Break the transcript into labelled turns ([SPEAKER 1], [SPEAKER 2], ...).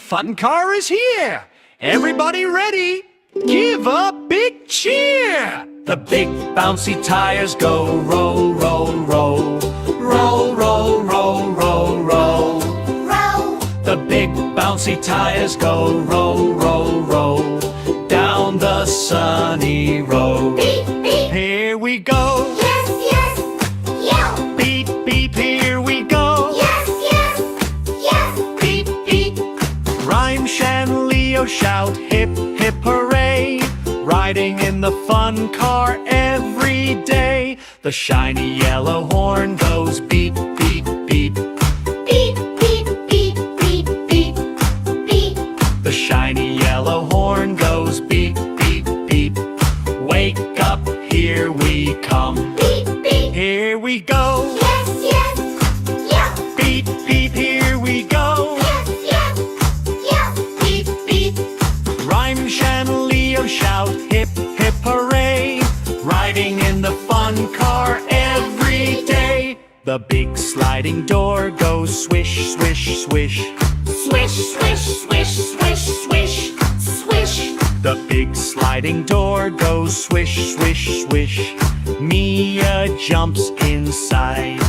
[SPEAKER 1] fun car is here. Everybody ready? Give a big cheer. The big bouncy tires go roll, roll, roll. Roll, roll, roll, roll, roll.
[SPEAKER 2] Roll.
[SPEAKER 1] The big bouncy tires go roll, roll, roll. Down the sunny road.
[SPEAKER 2] Beep, beep.
[SPEAKER 1] Here we go.
[SPEAKER 2] Yes, yes. Yell.
[SPEAKER 1] Beep, beep, here we go.
[SPEAKER 2] Yes, yes. Yes.
[SPEAKER 1] Beep, beep. Rhyme, Shan, Leo shout, hip, hip, hooray. Riding in the fun car every day. The shiny yellow horn goes beep, beep, beep.
[SPEAKER 2] Beep, beep, beep, beep, beep, beep.
[SPEAKER 1] The shiny yellow horn goes beep, beep, beep. Wake up, here we come.
[SPEAKER 2] Beep, beep.
[SPEAKER 1] Here we go.
[SPEAKER 2] Yes, yes. Yell.
[SPEAKER 1] Beep, beep, here we go.
[SPEAKER 2] Yes, yes. Yell.
[SPEAKER 1] Beep, beep. Rhyme, Shan, Leo shout, hip, hip, hooray. Riding in the fun car every day. The big sliding door goes swish, swish, swish.
[SPEAKER 2] Swish, swish, swish, swish, swish, swish.
[SPEAKER 1] The big sliding door goes swish, swish, swish. Mia jumps inside.